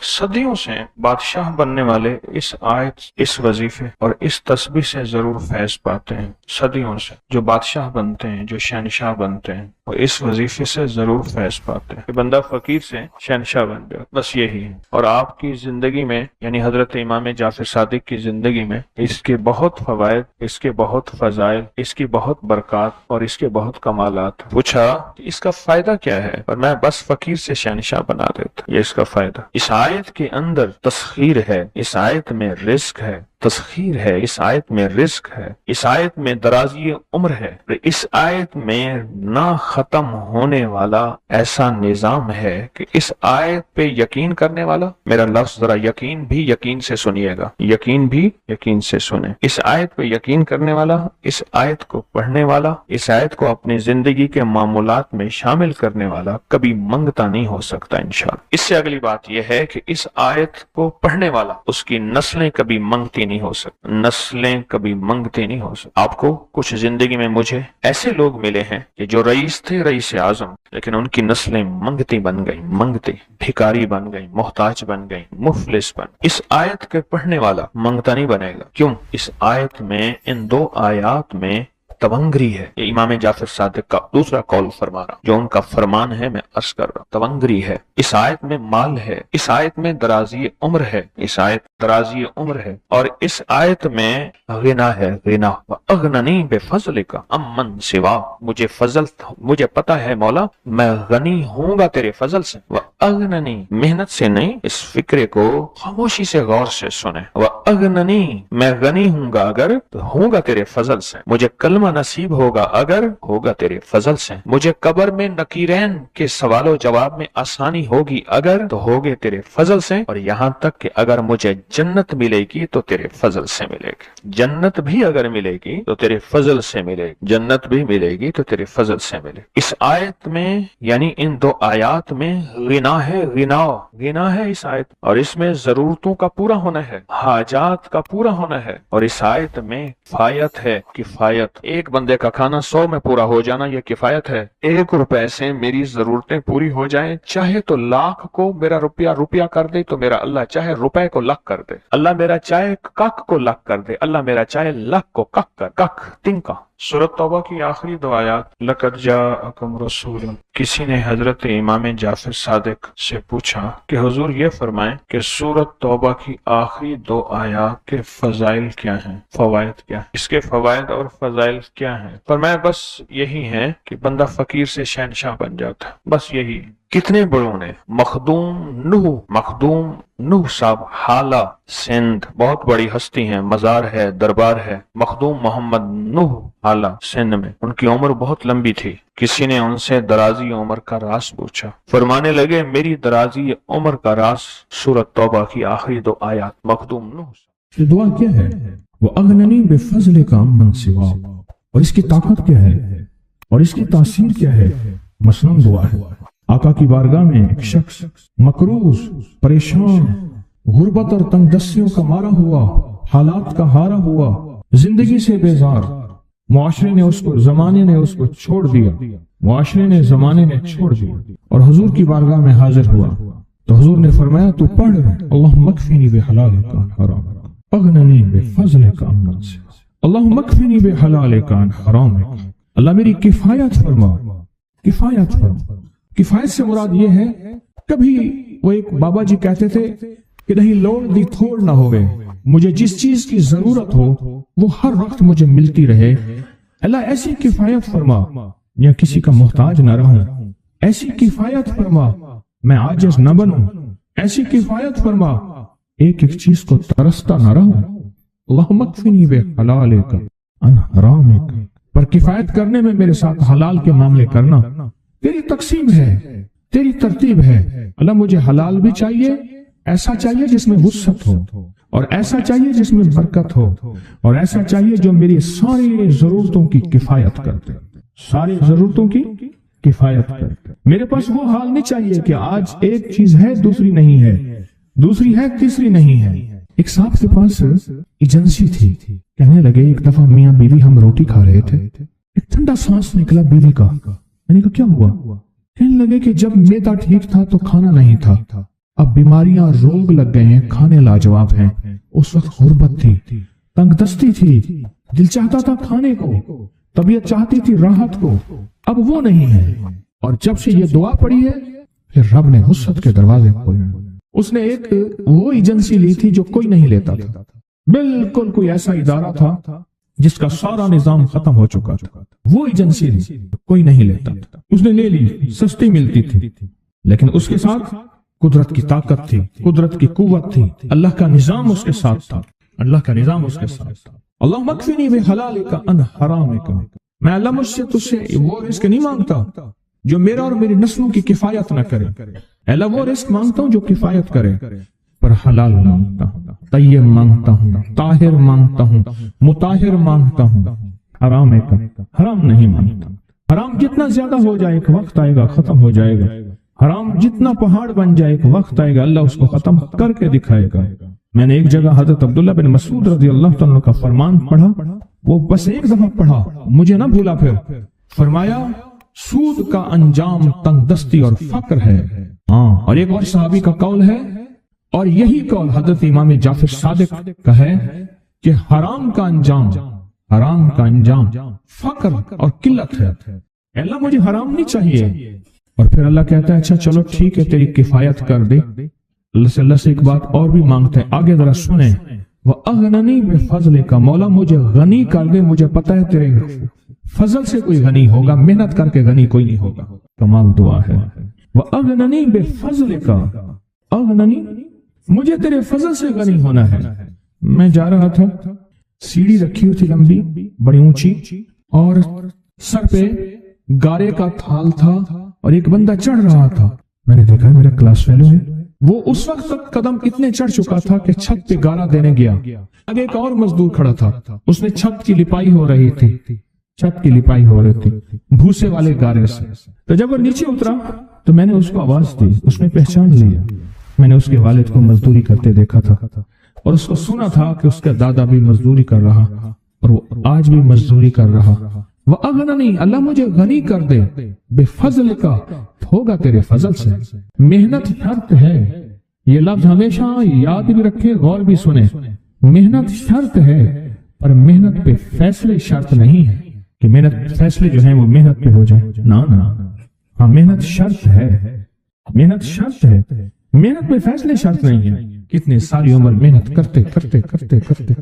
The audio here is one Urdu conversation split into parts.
صدیوں سے بادشاہ بننے والے اس آیت، اس وظیفے اور اس تسبیح سے ضرور فیض پاتے ہیں۔ صدیوں سے جو بادشاہ بنتے ہیں، جو شہنشاہ بنتے ہیں، وہ اس وظیفے سے ضرور فیض پاتے ہیں کہ بندہ فقیر سے شہنشاہ بن جائے، بس یہی ہے۔ اور آپ کی زندگی میں، یعنی حضرت امام جعفر صادق کی زندگی میں اس کے بہت فوائد، اس کے بہت فضائل، اس کی بہت برکات اور اس کے بہت کمالات۔ پوچھا کہ اس کا فائدہ کیا ہے؟ اور میں بس فقیر سے شہنشاہ بنا دیتا، یہ اس کا فائدہ۔ اس آیت کے اندر تسخیر ہے، اس آیت میں رزق ہے، تسخیر ہے، اس آیت میں رزق ہے، اس آیت میں درازی عمر ہے، اس آیت میں نہ ختم ہونے والا ایسا نظام ہے کہ اس آیت پہ یقین کرنے والا، میرا لفظ ذرا یقین بھی یقین سے سنیے گا، یقین بھی یقین سے سنیں، اس آیت پہ یقین کرنے والا، اس آیت کو پڑھنے والا، اس آیت کو اپنی زندگی کے معمولات میں شامل کرنے والا کبھی منگتا نہیں ہو سکتا انشاءاللہ۔ اس سے اگلی بات یہ ہے کہ اس آیت کو پڑھنے والا، اس کی نسلیں کبھی منگتی نہیں ہو سکتی، نسلیں کبھی منگتی نہیں ہو سکتی۔ آپ کو کچھ زندگی میں مجھے ایسے لوگ ملے ہیں کہ جو رئیس تھے، رئیس اعظم، لیکن ان کی نسلیں منگتی بن گئی، منگتی، بھکاری بن گئی، محتاج بن گئی، مفلس بن۔ اس آیت کے پڑھنے والا منگتا نہیں بنے گا، کیوں؟ اس آیت میں، ان دو آیات میں تونگری ہے۔ یہ امام جعفر صادق کا دوسرا قول فرما رہا، جو ان کا فرمان ہے، میں عرض کر رہا ہوں، تونگری ہے۔ اس آیت میں مال ہے، اس آیت میں درازی عمر ہے، اس آیت درازی عمر ہے، اور اس آیت میں غنا ہے، غنا۔ وَأَغْنَنِي بِفَضْلِكَ عَمَّنْ سِوَاكَ، مجھے فضل، مجھے پتا ہے مولا، میں غنی ہوں گا تیرے فضل سے۔ وَأَغْنَنِي، محنت سے نہیں، اس فکرے کو خاموشی سے غور سے سنیں۔ وَأَغْنَنِي، میں غنی ہوں گا اگر تو ہوں گا تیرے فضل سے، مجھے کلمہ نصیب ہوگا اگر ہوگا تیرے فضل سے، مجھے قبر میں نکیرین کے سوال و جواب میں آسانی ہوگی اگر تو ہوگے تیرے فضل سے، اور یہاں تک کہ اگر مجھے جنت ملے گی تو تیرے فضل سے ملے گی، جنت بھی اگر ملے گی تو تیرے فضل سے ملے گی، جنت بھی ملے گی تو تیرے فضل سے ملے گی۔ اس آیت میں، یعنی ان دو آیات میں غنا ہے، غنا ہے اس آیت، اور اس میں ضرورتوں کا پورا ہونا ہے، حاجات کا پورا ہونا ہے، اور اس آیت میں کفایت ہے، کفایت۔ ایک بندے کا کھانا 100 میں پورا ہو جانا یہ کفایت ہے۔ 1 روپے سے میری ضرورتیں پوری ہو جائیں، چاہے تو لاکھ کو میرا روپیہ کر دے تو میرا اللہ چاہے روپے کو لاکھ کر دے، اللہ میرا چاہے کک کو لاکھ کر دے، اللہ میرا چاہے لاکھ کو کک کر، کک تنکا۔ سورۃ توبہ کی آخری 2 آیات، لَقَدْ جَاءَكُمْ رَسُولٌ۔ کسی نے حضرت امام جعفر صادق سے پوچھا کہ حضور یہ فرمائیں کہ سورۃ توبہ کی آخری 2 آیات کے فضائل کیا ہیں، فوائد کیا ہیں، اس کے فوائد اور فضائل کیا ہیں؟ فرمایا بس یہی ہے کہ بندہ فقیر سے شہنشاہ بن جاتا ہے، بس یہی۔ کتنے بڑوں نے، مخدوم نوح صاحب، حالہ سندھ، بہت بڑی ہستی ہیں، مزار ہے، دربار ہے، مخدوم محمد نوح حالہ سندھ میں، ان کی عمر بہت لمبی تھی۔ کسی نے ان سے درازی عمر کا راز پوچھا، فرمانے لگے میری درازی عمر کا راز سورۃ توبہ کی آخری 2 آیات۔ مخدوم نوح یہ دعا کیا ہے؟ وَأَغْنَنِي بِفَضْلِكَ عَمَّنْ سِوَاكَ، اور اس کی طاقت کیا ہے اور اس کی تاثیر کیا ہے؟ مثلاً دعا ہے، آقا کی بارگاہ میں ایک شخص مقروض، پریشان، غربت اور تنگ دستیوں کا مارا ہوا، حالات کا ہارا ہوا، زندگی سے بیزار، زمانے نے اس کو چھوڑ دیا، زمانے نے چھوڑ دیا، اور حضور کی بارگاہ میں حاضر ہوا تو حضور نے فرمایا تو پڑھ اللہم اکفنی بحلالک عن حرامک، اغننی بفضلک عمن سواک، اللہم اکفنی بحلالک عن حرامک، اللہ میری کفایت فرما، کفایت فرما۔ کفایت سے مراد یہ ہے، کبھی وہ ایک بابا جی کہتے تھے کہ نہیں لوڑ دی تھوڑ نہ ہوئے، مجھے جس چیز کی ضرورت ہو وہ ہر وقت مجھے ملتی رہے، اللہ ایسی کفایت فرما، یا کسی کا محتاج نہ رہوں، ایسی کفایت فرما، میں عاجز نہ بنوں، ایسی کفایت فرما، ایک ایک چیز کو ترستا نہ رہوں، اللہم اکفنی بحلالک عن حرامک، پر کفایت کرنے میں میرے ساتھ حلال کے معاملے کرنا تیری تقسیم ہے، تیری ترتیب ہے، اللہ مجھے حلال بھی چاہیے، ایسا چاہیے جس میں وسعت ہو، اور ایسا چاہیے جس میں برکت ہو، اور ایسا چاہیے جو میری ساری ضرورتوں کی کفایت کرتے، ساری ضرورتوں کی کفایت کرتے۔ میرے پاس وہ حال نہیں چاہیے کہ آج ایک چیز ہے دوسری نہیں ہے، دوسری ہے تیسری نہیں ہے۔ ایک صاحب کے پاس ایجنسی تھی، کہنے لگے ایک دفعہ میاں بیوی ہم روٹی کھا رہے تھے، ایک ٹھنڈا سانس نکلا بیوی کا، میں نے کہا کیا ہوا؟ کہنے لگے کہ جب میدا ٹھیک تھا تو کھانا نہیں تھا، اب بیماریاں روگ لگ گئے ہیں، کھانے لاجواب ہیں۔ اس وقت غربت تھی، تنگ دستی تھی، دل چاہتا تھا کھانے کو، طبیعت چاہتی تھی راحت کو، اب وہ نہیں ہے۔ اور جب سے یہ دعا پڑی ہے پھر رب نے وسعت کے دروازے کھولے۔ اس نے ایک وہ ایجنسی لی تھی جو کوئی نہیں لیتا تھا، بالکل کوئی ایسا ادارہ تھا جس کا سارا نظام ختم ہو چکا تھا، وہ ایجنسی لی، کوئی نہیں لیتا تھا، اس نے لے لی، سستی ملتی تھی، لیکن اس کے ساتھ قدرت کی طاقت تھی، قدرت کی قوت تھی، اللہ کا نظام اس کے ساتھ تھا، اللہ کا نظام اس کے ساتھ تھا۔ اللہ مکفنی بحلالک عن حرامک، میں اللہ مجھ سے تجھ سے وہ رزق نہیں مانگتا جو میرا اور میری نسلوں کی کفایت نہ کرے، اللہ وہ رزق مانگتا ہوں جو کفایت کرے، پر حلال مانگتا ہوں، طیب مانگتا ہوں، طاہر مانگتا ہوں، مطہر مانگتا ہوں، حرام نہیں مانگتا۔ حرام جتنا زیادہ ہو جائے ایک وقت آئے گا ختم ہو جائے گا، حرام جتنا پہاڑ بن جائے ایک وقت آئے گا اللہ اس کو ختم کر کے دکھائے گا۔ میں نے ایک جگہ حضرت عبداللہ بن مسعود رضی اللہ تعالیٰ کا فرمان پڑھا، وہ بس ایک دفعہ پڑھا، مجھے نہ بھولا، پھر فرمایا سود کا انجام تنگ دستی اور فقر ہے۔ اور ایک اور صحابی کا قول ہے، اور یہی قول حضرت امام جعفر صادق کا ہے کہ حرام کا انجام فقر اور قلت ہے۔ اللہ مجھے حرام نہیں چاہیے، اور پھر اللہ کہتا ہے اچھا چلو ٹھیک ہے تیری کفایت کر دے۔ اللہ سے ایک بات اور بھی مانگتا ہے، آگے ذرا سنیں، وَأَغْنَنِي بِفَضْلِكَ، مولا مجھے غنی کر دے، مجھے پتہ ہے تیرے فضل سے کوئی غنی ہوگا، محنت کر کے غنی کوئی نہیں ہوگا۔ کمال دعا ہے، وَأَغْنَنِي بِفَضْلِكَ، اغننی، مجھے تیرے فضل سے غنی ہونا ہے۔ میں جا رہا تھا، سیڑھی رکھی ہوئی تھی لمبی بڑی اونچی، اور سر پہ گارے کا تھال تھا اور ایک بندہ چڑھ رہا تھا، میں نے دیکھا میرا کلاس فیلو ہے، وہ اس وقت تک قدم اتنے چڑھ چکا تھا کہ چھت پہ گارا دینے گیا، آگے ایک اور مزدور کھڑا تھا، اس نے چھت کی لپائی ہو رہی تھی، بھوسے والے گارے سے۔ تو جب وہ نیچے اترا تو میں نے اس کو آواز دی، اس نے پہچان لیا، میں نے اس کے والد کو مزدوری کرتے دیکھا تھا اور اس کو سنا تھا کہ اس کا دادا بھی مزدوری کر رہا اور وہ آج بھی مزدوری کر رہا۔ وَأَغْنَنِي، اللہ مجھے غنی کر دے، بِفَضْلِكَ، ہوگا تیرے فضل سے۔ محنت شرط ہے، یہ لفظ ہمیشہ یاد بھی رکھے، غور بھی سنے، محنت شرط ہے، پر محنت پہ فیصلے شرط نہیں ہے کہ محنت فیصلے جو ہیں وہ محنت پہ ہو جائے، نہ ہاں محنت شرط ہے، محنت شرط ہے، محنت پہ فیصلے شرط نہیں ہے۔ کتنے ساری عمر محنت کرتے کرتے کرتے کرتے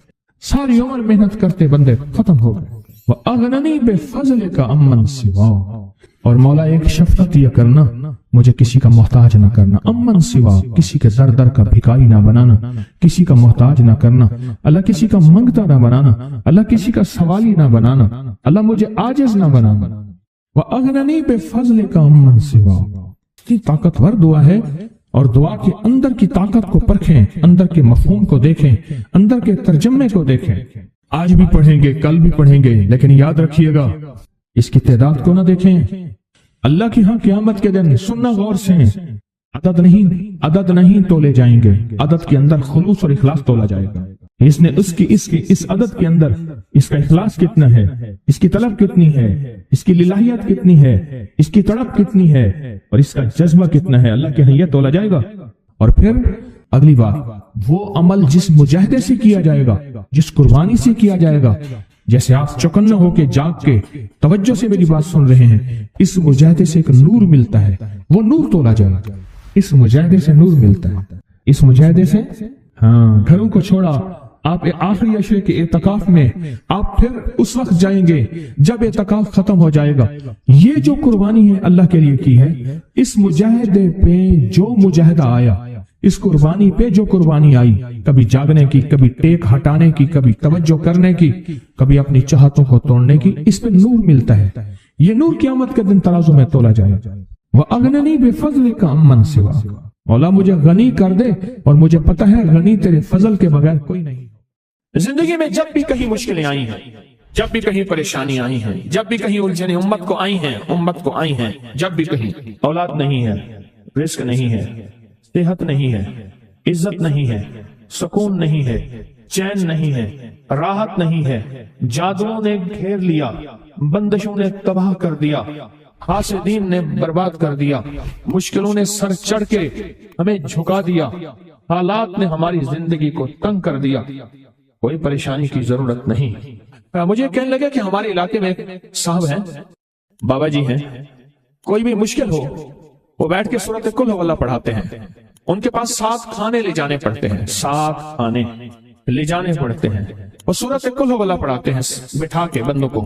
ساری عمر محنت کرتے بندے ختم ہو گئے۔ وَأَغْنَنِي بِفَضْلِكَ عَمَّنْ سِوَاكَ، اور مولا ایک شفقت یہ کرنا، مجھے کسی کا محتاج نہ کرنا، امن سوا، کسی کے در در کا بھکاری نہ بنانا، کسی کا محتاج نہ کرنا، اللہ کسی کا منگتا نہ بنانا، اللہ کسی کا سوالی نہ بنانا، اللہ مجھے عاجز نہ بنانا۔ وَأَغْنَنِي بِفَضْلِكَ عَمَّنْ سِوَاكَ، اتنی طاقتور دعا ہے، اور دعا کے اندر کی طاقت کو پرکھیں، اندر کے مفہوم کو دیکھیں، اندر کے ترجمے کو دیکھیں۔ آج بھی پڑھیں گے، کل بھی پڑھیں گے، لیکن یاد رکھیے گا اس کی تعداد کو نہ دیکھیں، اللہ کی ہاں قیامت کے دن سننا غور سے، عدد نہیں تولے جائیں گے، عدد کے اندر خلوص اور اخلاص تولا جائے گا۔ اس نے اس عدد کے اندر اس کا اخلاص کتنا ہے، اس کی طلب کتنی ہے، اس کی للہیت کتنی ہے، اس کی تڑپ کتنی ہے، اور اس کا جذبہ کتنا ہے، اللہ کے ہاں یہ تولا جائے گا۔ اور پھر اگلی بات، وہ عمل جس مجاہدے سے کیا جائے گا، جس قربانی سے کیا جائے گا، جیسے آپ چوکنا ہو کے جاگ کے توجہ سے میری بات سن رہے ہیں، اس مجاہدے سے ایک نور ملتا ہے، وہ نور تولا جائے گا، اس مجاہدے سے نور ملتا ہے، اس مجاہدے سے گھروں کو چھوڑا، آپ آخری عشرے کے اعتکاف میں آپ پھر اس وقت جائیں گے جب اعتکاف ختم ہو جائے گا۔ یہ جو قربانی ہے اللہ کے لیے کی ہے، اس مجاہدے پہ جو مجاہدہ آیا، اس قربانی پہ جو قربانی آئی، کبھی جاگنے کی، کبھی ٹیک ہٹانے کی، کبھی توجہ کرنے کی، کبھی اپنی چاہتوں کو توڑنے کی، اس پہ نور ملتا ہے۔ یہ نور قیامت کے دن ترازو میں تولا جائے گا۔ وَأَغْنَنِي بِفَضْلِكَ عَمَّنْ سِوَاكَ، مولا مجھے غنی کر دے، اور مجھے پتہ ہے غنی تیرے فضل کے بغیر کوئی نہیں۔ زندگی میں جب بھی کہیں مشکلیں آئی ہیں، جب بھی کہیں پریشانی آئی ہیں، جب بھی کہیں الجھنیں امت کو آئی ہیں، جب بھی کہیں اولاد نہیں ہے، رزق نہیں ہے، صحت نہیں ہے، عزت نہیں ہے، سکون نہیں ہے، چین نہیں ہے، راحت نہیں ہے، جادوؤں نے گھیر لیا، بندشوں نے تباہ کر دیا، حاسدین نے برباد کر دیا، مشکلوں نے سر چڑھ کے ہمیں جھکا دیا، حالات نے ہماری زندگی کو تنگ کر دیا، کوئی پریشانی کی ضرورت نہیں۔ مجھے کہنے لگے کہ ہمارے علاقے میں ایک صاحب ہیں، بابا جی ہیں، کوئی بھی مشکل ہو وہ بیٹھ کے سورۃ کل ہو اللہ پڑھاتے ہیں، ان کے پاس 7 کھانے لے جانے پڑتے ہیں، 7 کھانے لے جانے پڑتے ہیں، وہ سورۃ کل ہو اللہ پڑھاتے ہیں بٹھا کے بندوں کو،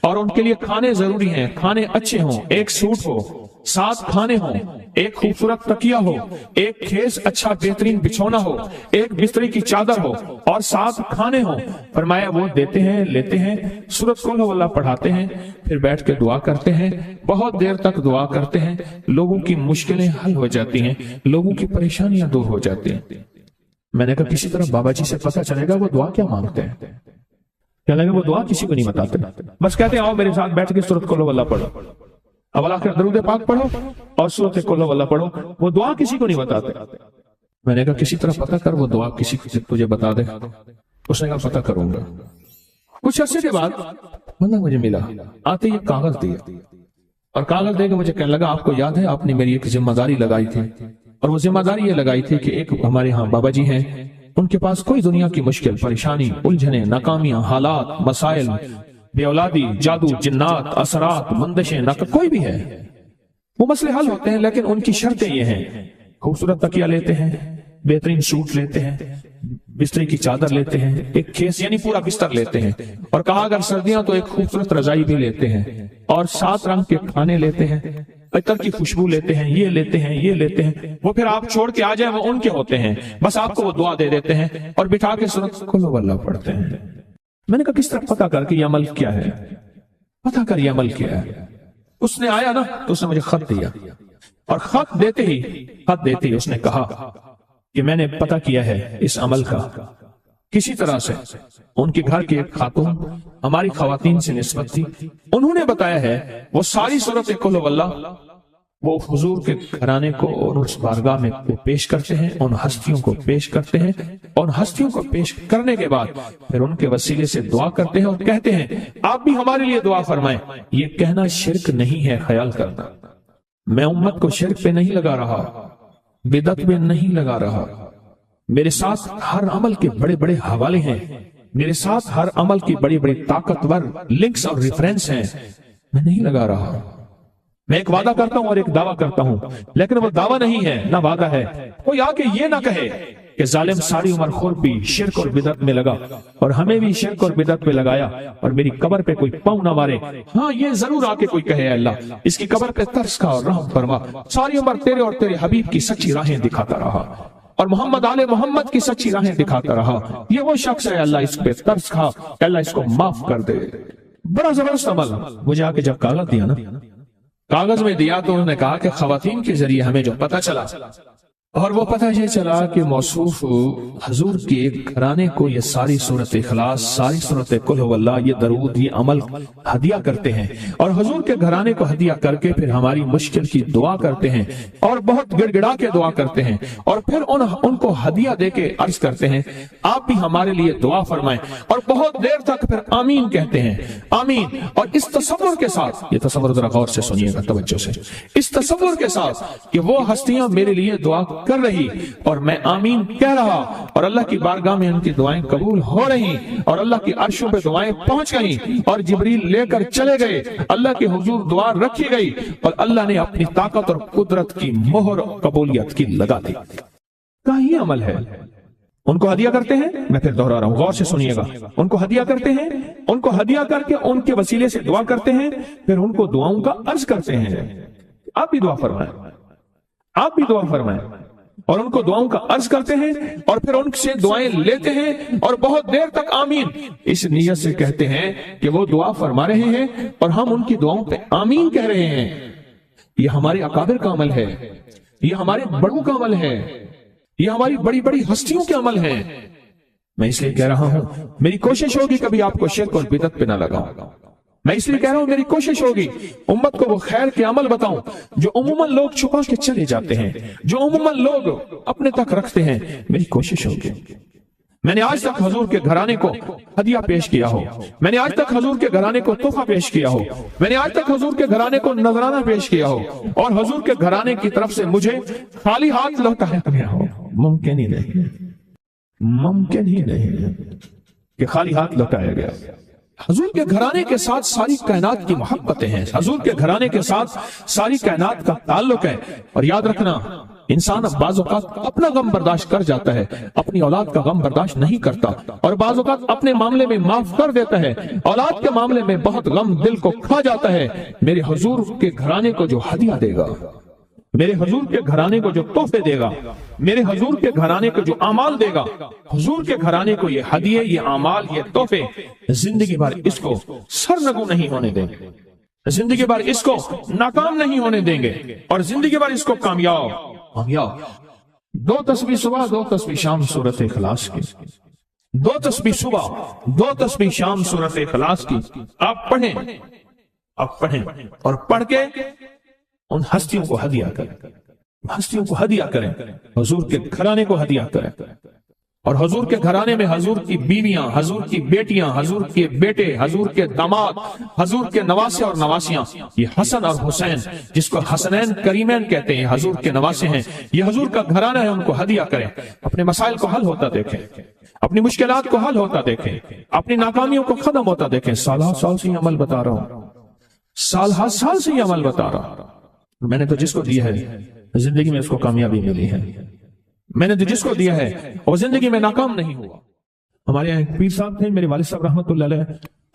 اور ان کے لیے کھانے ضروری ہیں، کھانے اچھے ہوں، ایک سوٹ ہو، 7 کھانے ہوں، ایک خوبصورت تکیہ ہو، ایک کھیس اچھا بہترین بچھونا ہو، ایک بستری کی چادر ہو، اور 7 کھانے ہوں۔ فرمایا وہ دیتے ہیں، لیتے ہیں، سورۃ کل ہو اللہ پڑھاتے ہیں، پھر بیٹھ کے دعا کرتے ہیں، بہت دیر تک دعا کرتے ہیں، لوگوں کی مشکلیں حل ہو جاتی ہیں، لوگوں کی پریشانیاں دور ہو جاتی ہیں۔ میں نے کہا کسی طرح بابا جی سے پتہ چلے گا وہ دعا کیا مانگتے ہیں۔ کہنے لگے وہ دعا کسی کو نہیں بتاتے، بس کہتے ہیں آؤ میرے ساتھ بیٹھ کے سورۃ کل ہو اللہ پڑھو، اب اللہ کے درود پاک پڑھو اور سورۃ کل ہو اللہ پڑھو، وہ دعا کسی کو نہیں بتاتے۔ میں نے کہا کسی طرح پتہ کر وہ دعا کسی کو تجھے بتا دے۔ اس نے کہا پتہ کروں گا۔ کچھ عرصے کے بعد بندہ مجھے ملا، آتے یہ کاغذ دیا، اور کاغذ دے کے مجھے کہنے لگا آپ کو یاد ہے آپ نے میری ایک ذمہ داری لگائی تھی، اور وہ ذمہ داری یہ لگائی تھی کہ ایک ہمارے ہاں بابا جی ہیں، ان کے پاس کوئی دنیا کی مشکل، پریشانی، الجھنیں، ناکامیاں، حالات، مسائل، بے اولادی، جادو، جنات، اثرات، بندشیں، کوئی بھی ہے، وہ مسئلے حل ہوتے ہیں، لیکن ان کی شرطیں یہ ہیں، خوبصورت تکیہ لیتے ہیں، بہترین سوٹ لیتے ہیں، بستری کی چادر لیتے ہیں، ایک کھیس یعنی پورا بستر لیتے ہیں، اور کہا اگر سردیاں تو ایک خوبصورت رضائی بھی لیتے ہیں، اور 7 رنگ کے کھانے لیتے ہیں، عطر کی خوشبو لیتے ہیں، یہ لیتے ہیں، یہ لیتے ہیں، وہ پھر آپ چھوڑ کے آ جائیں وہ ان کے ہوتے ہیں، بس آپ کو وہ دعا دے دیتے ہیں اور بٹھا کے سورۃ کل ہو اللہ پڑھتے ہیں۔ میں نے کہا کس طرح پتہ کر کے یہ عمل کیا ہے، پتہ کر یہ عمل کیا ہے۔ اس نے آیا نا تو اس نے مجھے خط دیا، اور خط دیتے ہی اس نے کہا کہ میں نے پتہ کیا ہے اس عمل کا، کسی طرح سے ان کے گھر کی ایک خاتون ہماری خواتین سے نسبت تھی، انہوں نے بتایا ہے وہ ساری سورۃ کل ہو اللہ وہ حضور کے گھرانے کو اور اس بارگاہ میں پیش کرتے ہیں، ان ہستیوں کو پیش کرتے ہیں، اور ہستیوں کو پیش کرنے کے بعد پھر ان کے وسیلے سے دعا کرتے ہیں اور کہتے ہیں آپ بھی ہمارے لیے دعا فرمائیں۔ یہ کہنا شرک نہیں ہے، خیال کرنا، میں امت کو شرک پہ نہیں لگا رہا، بدعت میں نہیں لگا رہا، میرے ساتھ ہر عمل کے بڑے بڑے حوالے ہیں، میرے ساتھ ہر عمل کی بڑی بڑی طاقتور لنکس اور ریفرنس ہیں، میں نہیں لگا رہا، میں ایک وعدہ کرتا ہوں اور ایک دعویٰ کرتا ہوں، لیکن وہ دعویٰ نہیں ہے نہ وعدہ ہے۔ کوئی آ کے یہ نہ کہے کہ ظالم ساری عمر خود بھی شرک اور بدعت میں لگا اور ہمیں بھی شرک اور بدعت میں لگایا اور میری قبر پہ کوئی پاؤں نہ مارے۔ ہاں یہ ضرور آ کے کوئی کہے اللہ اس کی قبر پہ ترس کھا اور رحم فرما، ساری عمر تیرے اور تیرے حبیب کی سچی راہیں دکھاتا رہا اور محمد آل محمد کی سچی راہیں دکھاتا رہا، یہ وہ شخص ہے اللہ اس پہ ترس کھا، اللہ اس کو معاف کر دے۔ بڑا زبردست عمل۔ مجھے آ کے جب کاغذ دیا نا، کاغذ میں دیا تو انہوں نے کہا کہ خواتین کے ذریعے ہمیں جو پتہ چلا، اور وہ پتہ یہ چلا کہ موصوف حضور کے گھرانے کو یہ ساری سورۃ اخلاص، ساری سورۃ قل هو اللہ، یہ درود، یہ عمل ہدیہ کرتے ہیں، اور حضور کے گھرانے کو ہدیہ کر کے پھر ہماری مشکل کی دعا کرتے ہیں اور بہت گڑ گڑا کے دعا کرتے ہیں، اور پھر ان کو ہدیہ دے کے عرض کرتے ہیں آپ بھی ہمارے لیے دعا فرمائیں، اور بہت دیر تک پھر آمین کہتے ہیں، آمین۔ اور اس تصور کے ساتھ، یہ تصور ذرا غور سے سنیے گا توجہ سے، اس تصور کے ساتھ کہ وہ ہستیاں میرے لیے دعا کر رہی اور میں آمین کہہ رہا، اور اللہ کی بارگاہ میں ان کی دعائیں قبول ہو رہی، اور اللہ کی عرشوں پہ دعائیں پہنچ گئیں، اور جبریل لے کر چلے گئے، اللہ کے حضور دعا رکھی گئی، اور اللہ نے اپنی طاقت اور قدرت کی مہر قبولیت کی لگا دی۔ کہا یہ عمل ہے۔ ان کو ہدیہ کرتے ہیں، میں پھر دوہرا رہا ہوں، غور سے سنیے گا، ان کو ہدیہ کرتے ہیں، ان کو ہدیہ کر کے ان کے وسیلے سے دعا کرتے ہیں، پھر ان کو دعاؤں کا عرض کرتے ہیں آپ بھی دعا فرمائیں، آپ بھی دعا فرمائیں، اور ان کو دعاؤں کا عرض کرتے ہیں، اور پھر ان سے دعائیں لیتے ہیں، اور بہت دیر تک آمین اس نیت سے کہتے ہیں کہ وہ دعا فرما رہے ہیں اور ہم ان کی دعاؤں پہ آمین کہہ رہے ہیں۔ یہ ہمارے اکابر کا عمل ہے، یہ ہمارے بڑوں کا عمل ہے، یہ ہماری بڑی بڑی ہستیوں کے عمل ہیں۔ میں اس لیے کہہ رہا ہوں میری کوشش ہوگی کبھی آپ کو شرک اور بدعت پہ نہ لگاؤں، میں اس لیے کہہ رہا ہوں میری کوشش ہوگی امت کو وہ خیر کے عمل بتاؤں جو عموماً لوگ چھپا کے چلے جاتے ہیں، جو عموماً لوگ اپنے تک رکھتے ہیں، میری کوشش ہوگی۔ میں نے آج تک حضور کے گھرانے کو ہدیہ پیش کیا ہو، میں نے آج تک حضور کے گھرانے کو تحفہ پیش کیا ہو، میں نے آج تک حضور کے گھرانے کو نذرانہ پیش کیا ہو، اور حضور کے گھرانے کی طرف سے مجھے خالی ہاتھ لوٹایا گیا ہو۔ ممکن ہی نہیں، ممکن ہی نہیں کہ خالی ہاتھ لوٹایا گیا۔ حضور کے گھرانے کے ساتھ ساری کائنات کی محبتیں ہیں، حضور کے گھرانے کے ساتھ ساری کائنات کا تعلق ہے۔ اور یاد رکھنا، انسان بعض اوقات اپنا غم برداشت کر جاتا ہے، اپنی اولاد کا غم برداشت نہیں کرتا، اور بعض اوقات اپنے معاملے میں معاف کر دیتا ہے، اولاد کے معاملے میں بہت غم دل کو کھا جاتا ہے۔ میرے حضور کے گھرانے کو جو ہدیہ دے گا، میرے حضور کے گھرانے کو جو تحفے دے گا، میرے حضور کے گھرانے کو جو اعمال دے گا، حضور کے گھرانے کو یہ ہدیے، یہ اعمال، یہ تحفے زندگی بھر اس کو سرنگو نہیں ہونے دیں گے، زندگی بھر اس کو ناکام نہیں ہونے دیں گے، اور زندگی بھر اس کو کامیاب۔ دو تسبیح صبح، دو تسبیح شام سورۃ اخلاص کی، دو تسبیح صبح، دو تسبیح شام سورۃ اخلاص کی آپ پڑھیں، آپ پڑھیں، اور پڑھ کے ان ہستیوں کو ہدیہ کریں، ہستیوں کو ہدیہ کریں، حضور کے گھرانے کو ہدیہ کریں۔ اور حضور کے گھرانے میں حضور کی بیویاں، حضور کی بیٹیاں، حضور کے بیٹے، حضور کے داماد، حضور کے نواسے اور نواسیاں، یہ حسن اور حسین جس کو حسنین کریمین کہتے ہیں، حضور کے نواسے ہیں، یہ حضور کا گھرانہ ہے، ان کو ہدیہ کریں۔ اپنے مسائل کو حل ہوتا دیکھیں، اپنی مشکلات کو حل ہوتا دیکھیں، اپنی ناکامیوں کو ختم ہوتا دیکھیں۔ سال سے یہ عمل بتا رہا ہوں، سال سے یہ عمل بتا رہا ہوں۔ میں نے تو جس کو دیا ہے زندگی میں اس کو کامیابی ملی ہے، میں نے تو جس کو دیا ہے وہ زندگی میں ناکام نہیں ہوا۔ ہمارے یہاں ایک پیر صاحب تھے، میرے والد صاحب رحمۃ اللہ علیہ،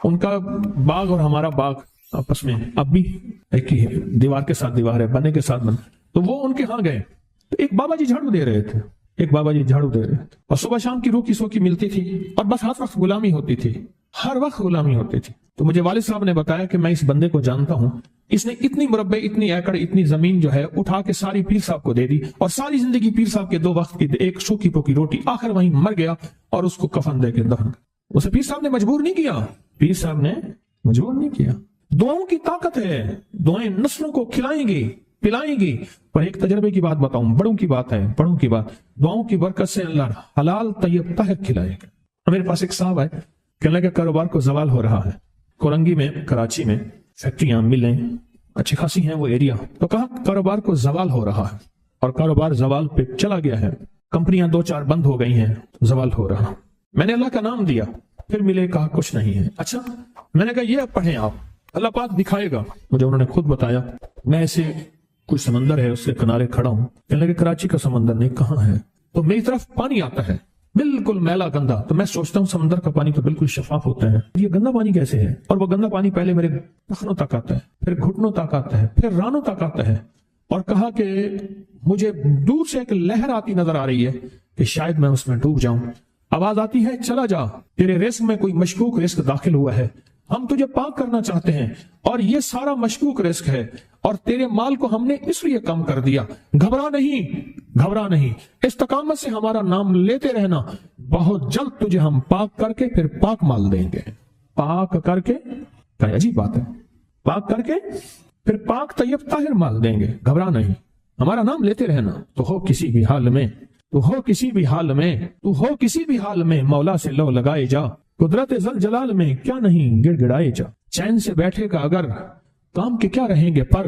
ان کا باغ اور ہمارا باغ آپس میں اب بھی ایک ہی ہے، دیوار کے ساتھ دیوار ہے، بنے کے ساتھ بن۔ تو وہ ان کے ہاں گئے تو ایک بابا جی جھاڑو دے رہے تھے، ایک بابا جی جھاڑو دے رہے تھے، اور صبح شام کی روکی سوکی ملتی تھی، اور بس ہر وقت غلامی ہوتی تھی، ہر وقت غلامی ہوتی تھی۔ تو مجھے والد صاحب نے بتایا کہ میں اس بندے کو جانتا ہوں، اس نے اتنی مربع، اتنی ایکڑ، اتنی زمین جو ہے اٹھا کے ساری پیر صاحب کو دے دی، اور ساری زندگی پیر صاحب کے 2 وقت کی ایک سوکھی پوکی روٹی، آخر وہیں مر گیا اور اس کو کفن دے کے دفن۔ اسے پیر صاحب نے مجبور نہیں کیا، پیر صاحب نے مجبور نہیں کیا۔ دعاؤں کی طاقت ہے، دعائیں نسلوں کو کھلائیں گی، پلائیں گی۔ پر ایک تجربے کی بات بتاؤں، بڑوں کی بات ہے، بڑوں کی بات، دعاؤں کی برکت سے اللہ حلال طیب طاہر کھلائے گا۔ میرے پاس ایک صاحب ہے، کہنے لگا کاروبار کو زوال ہو رہا ہے، کورنگی میں، کراچی میں فیکٹریاں، ملیں اچھی خاصی ہیں وہ ایریا، تو کہا کاروبار کو زوال ہو رہا ہے، اور کاروبار زوال پہ چلا گیا ہے، کمپنیاں 2-4 بند ہو گئی ہیں، زوال ہو رہا۔ میں نے اللہ کا نام دیا، پھر ملے، کہا کچھ نہیں ہے۔ اچھا، میں نے کہا یہ اب پڑھیں آپ، اللہ پاک دکھائے گا مجھے۔ انہوں نے خود بتایا، میں ایسے کوئی سمندر ہے اس کے کنارے کھڑا ہوں، کہنے لگے کراچی کا سمندر نہیں، کہاں ہے؟ تو میری طرف پانی آتا ہے بالکل میلا گندا، تو میں سوچتا ہوں سمندر کا پانی تو بالکل شفاف ہوتا ہے، یہ گندا پانی کیسے ہے؟ اور وہ گندا پانی پہلے میرے ٹخنوں تک آتا ہے، پھر گھٹنوں تک آتا ہے، پھر رانوں تک آتا ہے۔ اور کہا کہ مجھے دور سے ایک لہر آتی نظر آ رہی ہے کہ شاید میں اس میں ڈوب جاؤں۔ آواز آتی ہے چلا جا، تیرے رزق میں کوئی مشکوک رزق داخل ہوا ہے، ہم تجھے پاک کرنا چاہتے ہیں، اور یہ سارا مشکوک رزق ہے، اور تیرے مال کو ہم نے اس لیے کم کر دیا۔ گھبرا نہیں، گھبرا نہیں، استقامت سے ہمارا نام لیتے رہنا، بہت جلد تجھے ہم پاک کر کے پھر پاک مال دیں گے۔ پاک کر کے، کیا عجیب بات ہے، پاک کر کے پھر پاک طیب طاہر مال دیں گے۔ گھبرا نہیں، ہمارا نام لیتے رہنا، تو ہو کسی بھی حال میں، تو ہو کسی بھی حال میں، تو ہو کسی بھی حال میں، مولا سے لو لگائے جا، قدرت ذل جلال میں کیا نہیں گڑ گڑائے جا۔ چین سے بیٹھے گا اگر کام کے کیا رہیں گے پر،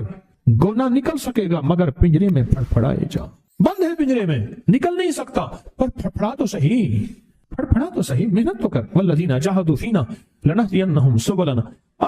گونا نکل سکے گا مگر پنجرے میں پھڑپھڑائے جا۔ بند ہے پنجرے میں، نکل نہیں سکتا، پر پھڑپھڑا تو صحیح، پھڑپھڑا تو صحیح، محنت تو کر۔ والذین جاہدوا فینا لنہدینہم سبلنا،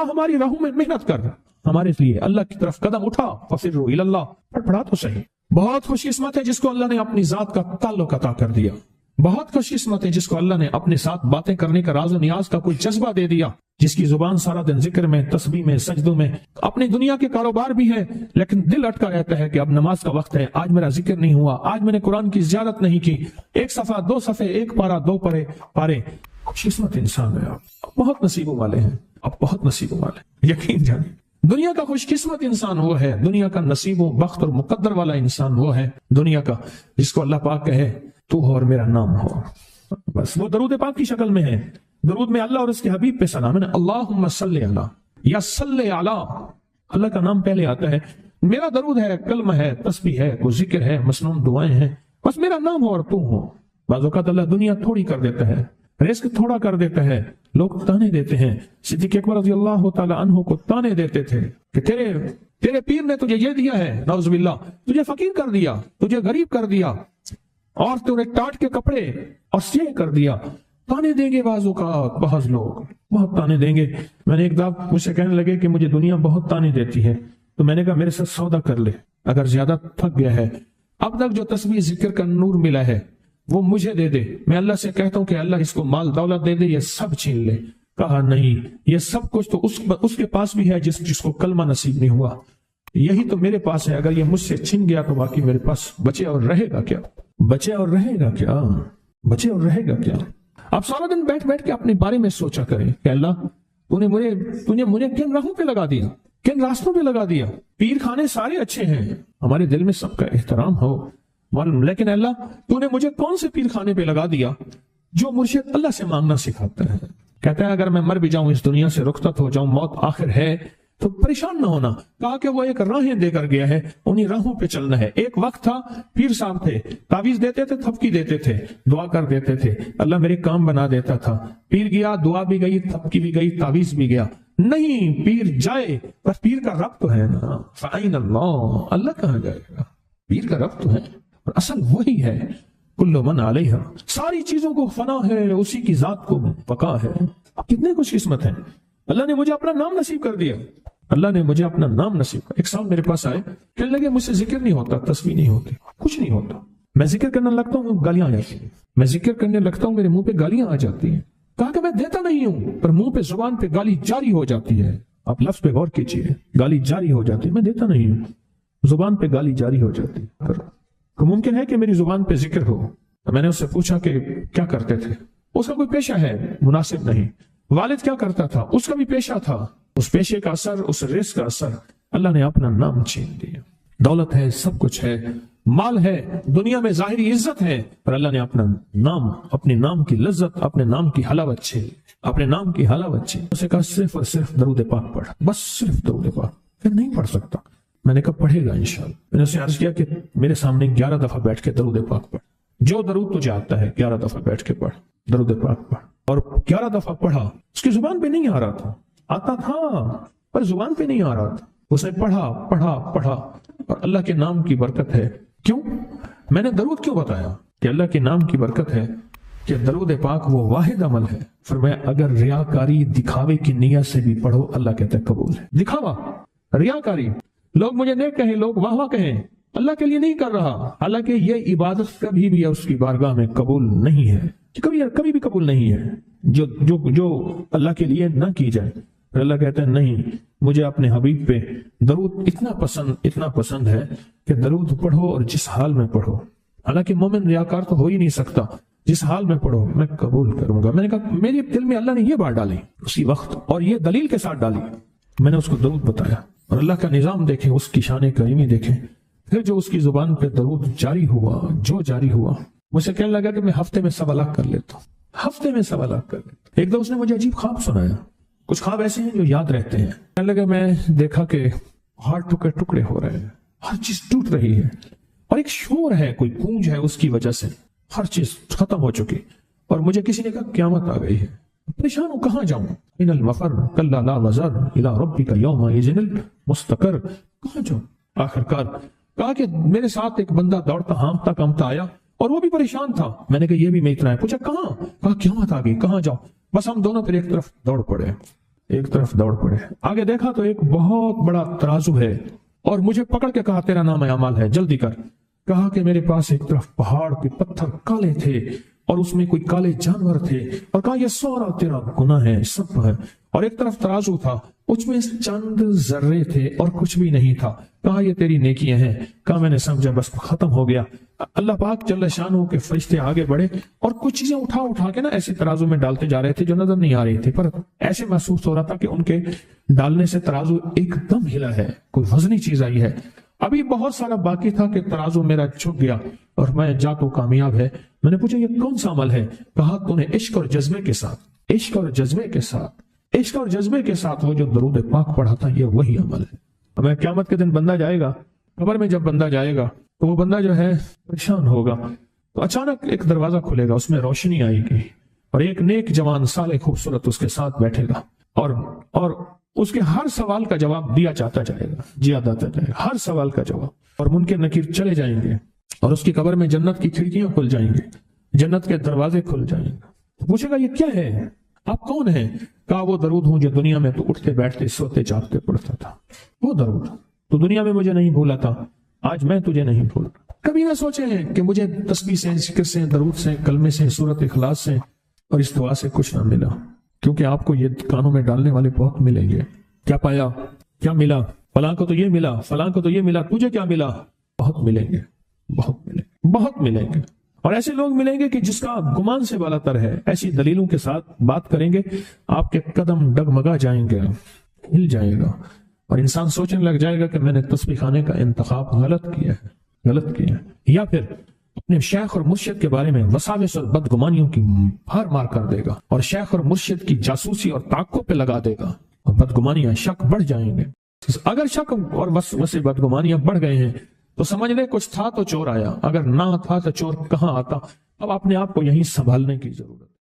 ہماری راہوں میں محنت کر، ہمارے لیے اللہ کی طرف قدم اٹھا، ففروا الی اللہ، پھڑپھڑا تو صحیح۔ بہت خوش قسمت ہے جس کو اللہ نے اپنی ذات کا تعلق عطا کر دیا، بہت خوش قسمت ہے جس کو اللہ نے اپنے ساتھ باتیں کرنے کا، راز و نیاز کا کوئی جذبہ دے دیا، جس کی زبان سارا دن ذکر میں، تسبیح میں، سجدوں میں، اپنی دنیا کے کاروبار بھی ہے لیکن دل اٹکا رہتا ہے کہ اب نماز کا وقت ہے، آج میرا ذکر نہیں ہوا، آج میں نے قرآن کی زیارت نہیں کی، 1 صفحہ 2 صفحے، 1 پارہ 2 پارے۔ خوش قسمت انسان ہے آپ، بہت نصیبوں والے ہیں آپ، بہت نصیبوں والے، یقین جانیں۔ دنیا کا خوش قسمت انسان وہ ہے، دنیا کا نصیب و بخت اور مقدر والا انسان وہ ہے دنیا کا جس کو اللہ پاک کہے تو ہو اور میرا نام ہو، بس وہ درود پاک کی شکل میں ہے۔ درود میں اللہ اور اس کے حبیب پہ سلام ہے، اللہم صلی علی یا صلی علی، اللہ کا نام پہلے آتا ہے، میرا درود ہے، کلمہ ہے، تسبیح ہے، کوئی ذکر ہے، مسنون دعائیں ہیں، بس میرا نام ہو اور تو ہو، بعض اوقات اللہ دنیا تھوڑی کر دیتا ہے، رزق تھوڑا کر دیتا ہے، لوگ تانے دیتے ہیں۔ صدیق اکبر رضی اللہ تعالی عنہ کو تانے دیتے تھے کہ تیرے پیر نے تجھے یہ دیا ہے، نعوذ باللہ، تجھے فقیر کر دیا، تجھے غریب کر دیا، اور تجھے ٹاٹ کے کپڑے اور سیہ کر دیا۔ تانے دیں گے بعض اوقات، بعض لوگ بہت تانے دیں گے۔ میں نے ایک دفعہ مجھ سے کہنے لگے کہ مجھے دنیا بہت تانے دیتی ہے، تو میں نے کہا میرے ساتھ سودا کر لے، اگر زیادہ تھک گیا ہے، اب تک جو تسبیح ذکر کا نور ملا ہے وہ مجھے دے دے، میں اللہ سے کہتا ہوں کہ اللہ اس کو مال دولت دے دے، یہ سب چھین لے۔ کہا نہیں، یہ سب کچھ تو اس کے پاس بھی ہے جس کو کلمہ نصیب نہیں ہوا، یہی تو میرے پاس ہے، اگر یہ مجھ سے چھن گیا تو باقی میرے پاس بچے اور رہے گا کیا؟ بچے اور رہے گا کیا؟ بچے اور رہے گا کیا؟ آپ سارا دن بیٹھ بیٹھ کے اپنے بارے میں سوچا کریں کہ اللہ تُونے مجھے کن راہوں پہ لگا دیا، کن راستوں پہ لگا دیا۔ پیر خانے سارے اچھے ہیں، ہمارے دل میں سب کا احترام ہو، لیکن اللہ تو نے مجھے کون سے پیر خانے پہ لگا دیا جو مرشد اللہ سے مانگنا سکھاتا ہے؟ کہتا ہے اگر میں مر بھی جاؤں، اس دنیا سے رخصت ہو جاؤں، موت آخر ہے، تو پریشان نہ ہونا۔ کہا کہ وہ ایک راہیں دے کر گیا ہے، انہی راہوں پہ چلنا ہے۔ ایک وقت تھا پیر صاحب تھے، تعویذ دیتے تھے، تھپکی دیتے تھے، دعا کر دیتے تھے، اللہ میرے کام بنا دیتا تھا۔ پیر گیا، دعا بھی گئی، تھپکی بھی گئی، تعویذ بھی گیا۔ نہیں، پیر جائے پر پیر کا رب تو ہے نا، فَأَيْنَ اللَّهُ، اللہ کہاں جائے گا؟ پیر کا رب تو ہے، اور اصل وہی ہے۔ کل من علیہا، ساری چیزوں کو فنا ہے، اسی کی ذات کو بقا ہے۔ کتنے خوش قسمت ہیں، اللہ نے مجھے اپنا نام نصیب کر دیا، اللہ نے مجھے اپنا نام نصیب کر۔ ایک صاحب میرے پاس آئے، کہنے لگے مجھ سے ذکر نہیں ہوتا، تسبیح نہیں ہوتی، کچھ نہیں ہوتا، میں ذکر کرنے لگتا ہوں گالیاں آ جاتی ہیں، میں ذکر کرنے لگتا ہوں میرے منہ پہ گالیاں آ جاتی ہیں۔ کہا کہ میں دیتا نہیں ہوں، پر منہ پہ زبان پہ گالی جاری ہو جاتی ہے۔ آپ لفظ پہ غور کیجئے، گالی جاری ہو جاتی ہے، میں دیتا نہیں ہوں، زبان پہ گالی جاری ہو جاتی ہے۔ تو ممکن ہے کہ میری زبان پہ ذکر ہو۔ میں نے اس سے پوچھا کہ کیا کرتے تھے؟ اس کا کوئی پیشہ ہے مناسب نہیں۔ والد کیا کرتا تھا؟ اس کا بھی پیشہ تھا، اس پیشے کا اثر، اس رزق کا اثر، اللہ نے اپنا نام چھین دیا۔ دولت ہے، سب کچھ ہے، مال ہے، دنیا میں ظاہری عزت ہے، پر اللہ نے اپنا نام، اپنے نام کی لذت، اپنے نام کی حلاوت چھین، اپنے نام کی حلاوت چھین۔ اسے کہا صرف اور صرف درود پاک پڑھ، بس صرف درود پاک۔ پھر نہیں پڑھ سکتا۔ میں نے کہا پڑھے گا انشاءاللہ۔ میں نے اسے عرض کیا کہ میرے سامنے 11 دفعہ بیٹھ کے درود پاک پڑھ، جو درود تجھے آتا ہے 11 دفعہ بیٹھ کے پڑھ، درود پاک پڑھ۔ اور 11 دفعہ پڑھا، اس کی زبان پہ نہیں آ رہا تھا، آتا تھا پر زبان پہ نہیں آ رہا تھا۔ اس نے پڑھا پڑھا پڑھا، اور اللہ کے نام کی برکت ہے۔ کیوں میں نے درود کیوں بتایا؟ کہ اللہ کے نام کی برکت ہے کہ درود پاک وہ واحد عمل ہے، فرمایا اگر ریاکاری، دکھاوے کی نیت سے بھی پڑھو، اللہ کہتا ہے قبول ہے۔ دکھاوا، ریاکاری، لوگ مجھے نیک کہیں، لوگ واہ واہ کہیں، اللہ کے لیے نہیں کر رہا، حالانکہ یہ عبادت کبھی بھی اس کی بارگاہ میں قبول نہیں ہے، کبھی بھی قبول نہیں ہے جو اللہ کے لیے نہ کی جائے۔ پھر اللہ کہتا ہے نہیں، مجھے اپنے حبیب پہ درود اتنا پسند ہے کہ درود پڑھو اور جس حال میں پڑھو، حالانکہ مومن ریاکار تو ہو ہی نہیں سکتا، جس حال میں پڑھو میں قبول کروں گا۔ میں نے کہا میرے دل میں اللہ نے یہ بات ڈالی اسی وقت، اور یہ دلیل کے ساتھ ڈالی۔ میں نے اس کو درود بتایا، اور اللہ کا نظام دیکھیں، اس کی شان کریمی دیکھیں۔ پھر جو اس کی زبان پہ درود جاری ہوا، مجھ سے کہنے لگا کہ میں ہفتے میں 1.25 لاکھ کر لیتا ہوں، ہفتے میں 1.25 لاکھ کر لیتا ہوں۔ ایک دو اس نے مجھے عجیب خواب سنایا، کچھ خواب ایسے ہیں جو یاد رہتے ہیں۔ کہنے لگا میں دیکھا کہ ہاتھ ٹکڑے ٹکڑے ہو رہے ہیں، ہر چیز ٹوٹ رہی ہے، اور ایک شور ہے، کوئی گونج ہے، اس کی وجہ سے ہر چیز ختم ہو چکی۔ اور مجھے کسی نے کہا قیامت آ گئی ہے، پریشان ہوں، کہاں جاؤں؟ ان المفر کلا لا وزر الى ربک یومئذ المستقر، کہاں جاؤں؟ آخرکار کہا کہ میرے ساتھ ایک بندہ دوڑتا ہانپتا کامتا آیا، اور وہ بھی پریشان تھا۔ میں نے کہا یہ بھی میں اتنا ہے، پوچھا کہاں؟ کہا قیامت آ گئی، کہاں جاؤں؟ بس ہم دونوں پھر ایک طرف دوڑ پڑے۔ آگے دیکھا تو ایک بہت بڑا ترازو ہے، اور مجھے پکڑ کے کہا تیرا نام اعمال ہے، جلدی کر۔ کہا کہ میرے پاس ایک طرف پہاڑ کے پتھر کالے تھے، اور اس میں کوئی کالے جانور تھے، اور کہا یہ سارا تیرا گناہ ہے، سب ہے۔ اور ایک طرف ترازو تھا، اس میں چند ذرے تھے اور کچھ بھی نہیں تھا۔ کہا یہ تیری نیکیاں ہیں۔ کہا میں نے سمجھا بس ختم ہو گیا۔ اللہ پاک جل شانہ کے فرشتے آگے بڑھے، اور کچھ چیزیں اٹھا کے نا ایسے ترازو میں ڈالتے جا رہے تھے جو نظر نہیں آ رہی تھی، پر ایسے محسوس ہو رہا تھا کہ ان کے ڈالنے سے ترازو ایک دم ہلا ہے، کوئی وزنی چیز آئی ہے۔ ابھی بہت سارا باقی تھا کہ ترازو میرا جھک گیا، اور میں جا تو کامیاب ہے۔ میں نے پوچھا یہ کون سا عمل ہے؟ کہا تو نے عشق اور جذبے کے ساتھ وہ جو درود پاک پڑھا تھا، یہ وہی عمل ہے۔ اب قیامت کے دن بندہ جائے گا قبر میں، جب بندہ جائے گا تو وہ بندہ جو ہے پریشان ہوگا، تو اچانک ایک دروازہ کھلے گا، اس میں روشنی آئے گی اور ایک نیک جوان صالح خوبصورت اس کے ساتھ بیٹھے گا اور اس کے ہر سوال کا جواب دیا جاتا جائے گا، ہر سوال کا جواب، اور منکر نکیر چلے جائیں گے اور اس کی قبر میں جنت کی کھڑکیاں کھل جائیں گے، جنت کے دروازے کھل جائیں گے۔ پوچھے گا یہ کیا ہے، آپ کون ہیں؟ کہا وہ درود ہوں جو دنیا میں تو اٹھتے بیٹھتے سوتے جاگتے پڑھتا تھا، وہ درود تو دنیا میں مجھے نہیں بھولا تھا، آج میں تجھے نہیں بھول۔ کبھی نہ سوچے ہیں کہ مجھے تسبیح سے، ذکر سے، درود سے، کلمے سے، سورت اخلاص سے اور اس دعا سے کچھ نہ ملا، کیونکہ آپ کو یہ کانوں میں ڈالنے والے بہت ملیں گے۔ کیا پایا، کیا ملا؟ فلاں کو تو یہ ملا، فلاں کو تو یہ ملا، تجھے کیا ملا؟ بہت ملیں گے، بہت ملیں گے، اور ایسے لوگ ملیں گے کہ جس کا گمان سے بالا تر ہے، ایسی دلیلوں کے ساتھ بات کریں گے، آپ کے قدم ڈگمگا جائیں گے، ہل جائے گا، اور انسان سوچنے لگ جائے گا کہ میں نے تسبیح خانے کا انتخاب غلط کیا ہے، یا پھر اپنے شیخ اور مرشد کے بارے میں وساوس اور بدگمانیوں کی بھار مار کر دے گا، اور شیخ اور مرشد کی جاسوسی اور تعقب پہ لگا دے گا، اور بدگمانیاں، شک بڑھ جائیں گے۔ اگر شک اور وسوسے بدگمانیاں بڑھ گئے ہیں تو سمجھ لے کچھ تھا تو چور آیا، اگر نہ تھا تو چور کہاں آتا۔ اب اپنے آپ کو یہیں سنبھالنے کی ضرورت ہے۔